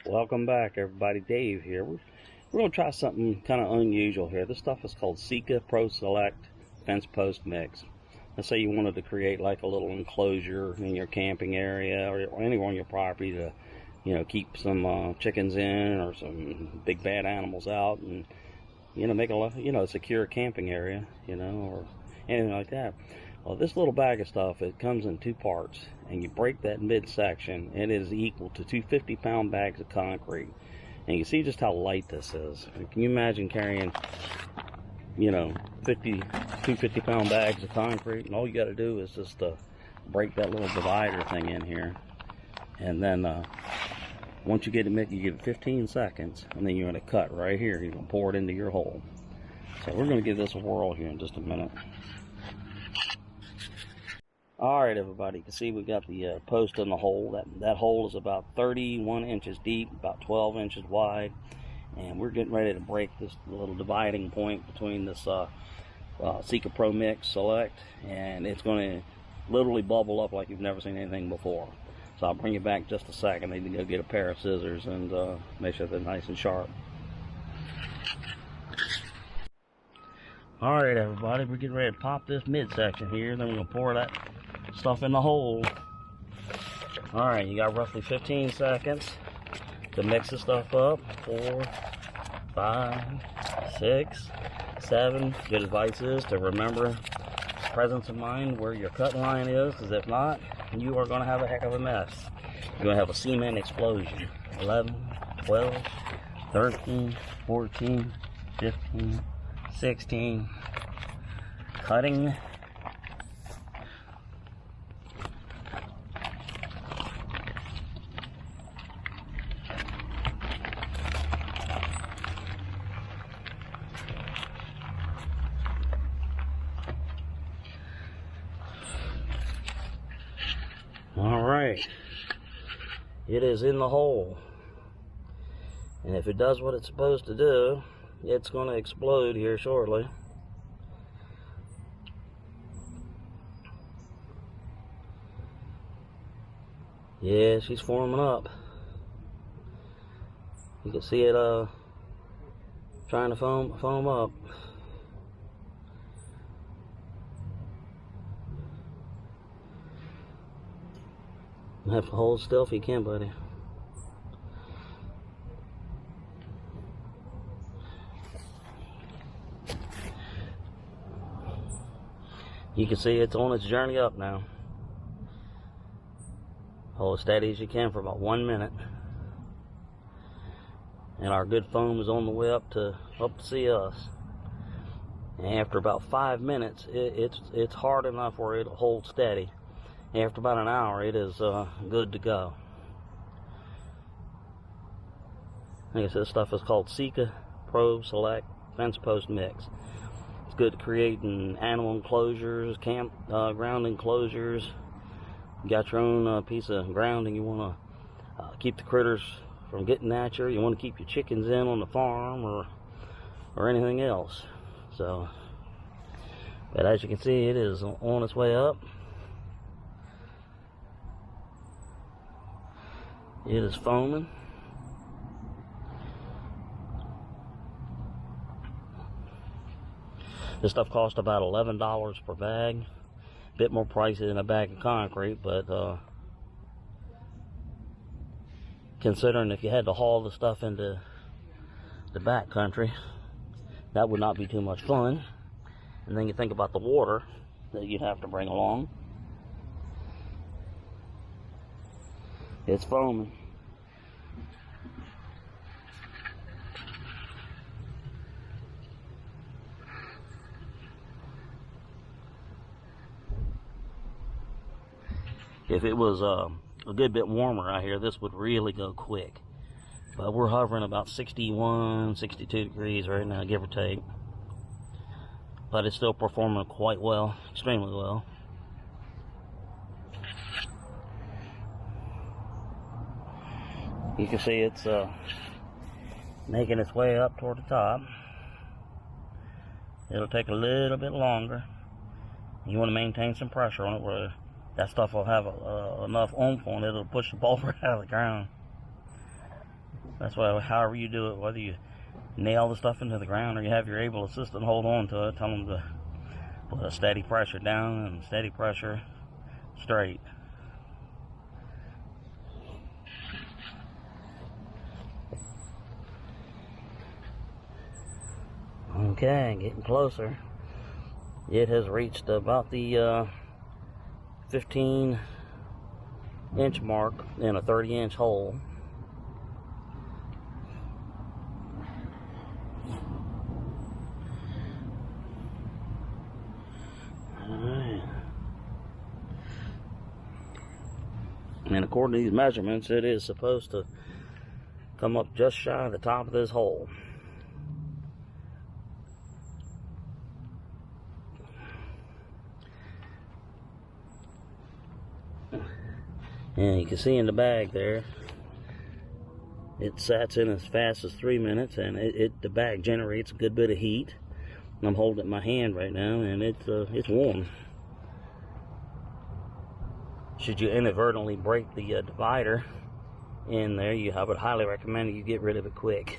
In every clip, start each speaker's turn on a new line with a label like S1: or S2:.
S1: Welcome back, everybody. Dave here. We're going to try something kind of unusual here. This stuff is called Sika Pro Select Fence Post Mix. Let's say you wanted to create like a little enclosure in your camping area or anywhere on your property to, keep some chickens in or some big bad animals out, and make a secure camping area, or anything like that. Well, this little bag of stuff, it comes in two parts, and you break that midsection, it is equal to two 50-pound bags of concrete. And you see just how light this is. Can you imagine carrying, 50-pound bags of concrete, and all you got to do is just break that little divider thing in here. And then once you get it, you give it 15 seconds, and then you're going to cut right here. You're going to pour it into your hole. So we're going to give this a whirl here in just a minute. Alright, everybody, you can see we got the post in the hole. That hole is about 31 inches deep, about 12 inches wide, and we're getting ready to break this little dividing point between this Sika Pro Mix Select, and it's going to literally bubble up like you've never seen anything before. So I'll bring you back just a second. I need to go get a pair of scissors and make sure they're nice and sharp. Alright, everybody, we're getting ready to pop this midsection here, then we're going to pour that stuff in the hole. Alright, you got roughly 15 seconds to mix the stuff up. 4, 5, 6, 7. Good advice is to remember presence of mind where your cut line is, because if not, you are going to have a heck of a mess. You're going to have a cement explosion. 11, 12, 13, 14, 15, 16. Cutting. Alright, it is in the hole, and if it does what it's supposed to do, it's going to explode here shortly. Yeah, she's forming up. You can see it trying to foam up. You have to hold still if you can, buddy. You can see it's on its journey up now. Hold as steady as you can for about 1 minute. And our good foam is on the way up to see us. And after about 5 minutes, it's hard enough where it'll hold steady. After about an hour, it is good to go. Like I said, this stuff is called Sika Pro Select Fence Post Mix. It's good to create in animal enclosures, camp ground enclosures. You got your own piece of ground and you want to keep the critters from getting at you. You want to keep your chickens in on the farm or anything else. So, but as you can see, it is on its way up. It is foaming. This stuff cost about $11 per bag. A bit more pricey than a bag of concrete, but considering if you had to haul the stuff into the back country, that would not be too much fun. And then you think about the water that you'd have to bring along. It's foaming. If it was a good bit warmer out here, this would really go quick. But we're hovering about 61, 62 degrees right now, give or take. But it's still performing quite well, extremely well. You can see it's making its way up toward the top. It'll take a little bit longer. You want to maintain some pressure on it where that stuff will have enough oomph on it. It'll push the boulder out of the ground. That's why, however you do it, whether you nail the stuff into the ground or you have your able assistant hold on to it, tell them to put a steady pressure down and steady pressure straight. Okay, getting closer. It has reached about the 15-inch mark in a 30-inch hole. Alright. And according to these measurements, it is supposed to come up just shy of the top of this hole. And you can see in the bag there, it sets in as fast as 3 minutes, and the bag generates a good bit of heat. And I'm holding it in my hand right now, and it's warm. Should you inadvertently break the divider in there, I would highly recommend you get rid of it quick.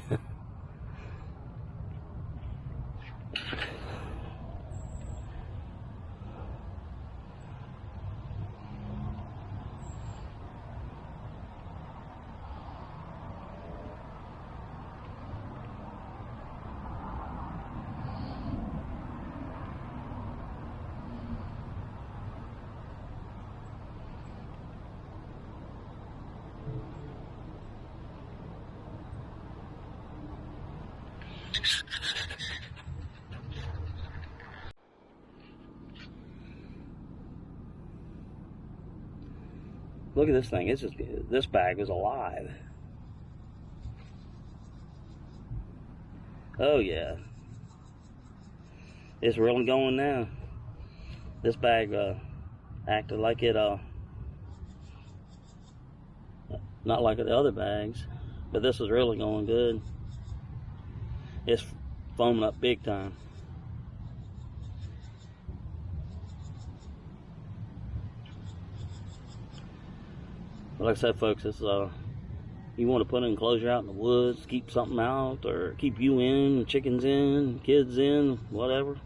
S1: Look at this thing. This bag was alive. Oh yeah. It's really going now. This bag acted like it not like the other bags, but this is really going good. It's foaming up big time. Like I said, folks, it's you want to put an enclosure out in the woods, keep something out, or keep you in, chickens in, kids in, whatever.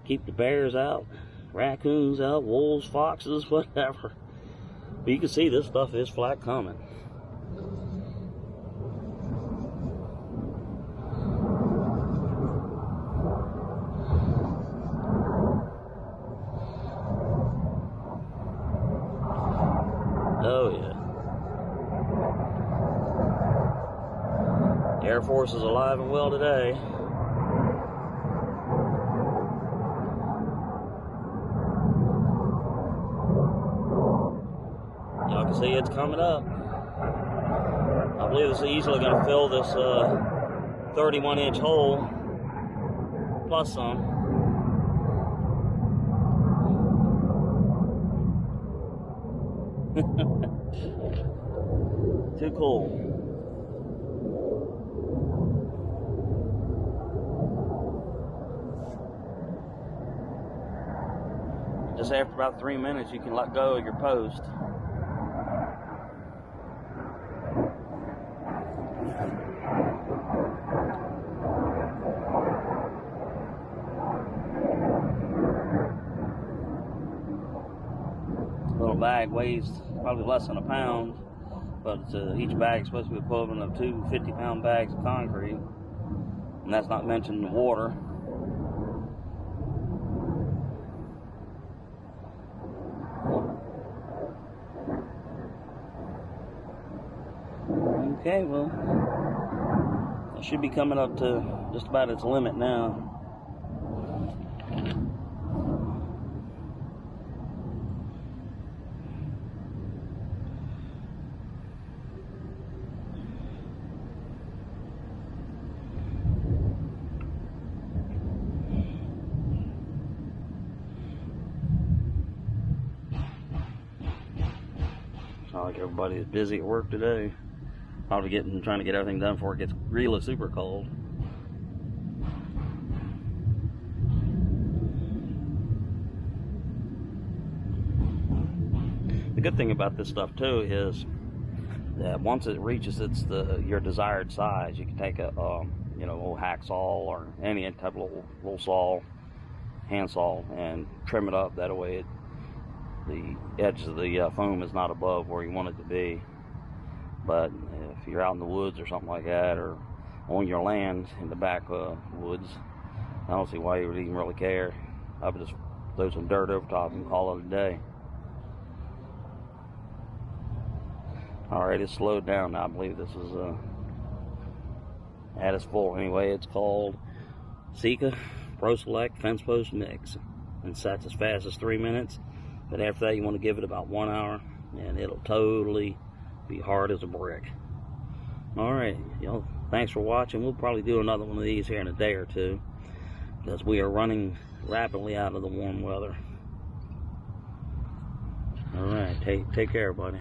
S1: Keep the bears out, raccoons out, wolves, foxes, whatever. But you can see this stuff is flat coming. Oh yeah. The Air Force is alive and well today. Y'all can see it's coming up. I believe it's easily going to fill this 31-inch hole, plus some. Too cool. Just after about 3 minutes, you can let go of your post. Little bag weighs probably less than a pound, but each bag is supposed to be equivalent of 2 50-pound bags of concrete, and that's not mentioning the water. Okay, well, it should be coming up to just about its limit now. Sounds like everybody is busy at work today. Probably trying to get everything done before it gets really super cold. The good thing about this stuff too is once it reaches your desired size, you can take a little hacksaw or any type of little saw, hand saw, and trim it up. That way the edge of the foam is not above where you want it to be. But if you're out in the woods or something like that, or on your land in the back woods, I don't see why you would even really care. I would just throw some dirt over top and call it a day. Alright, it's slowed down now. I believe this is at its full. Anyway, it's called Sika Pro Select Fence Post Mix, and sets as fast as 3 minutes. But after that, you want to give it about 1 hour, and it'll totally be hard as a brick. Alright, thanks for watching. We'll probably do another one of these here in a day or two, because we are running rapidly out of the warm weather. Alright, take care, buddy.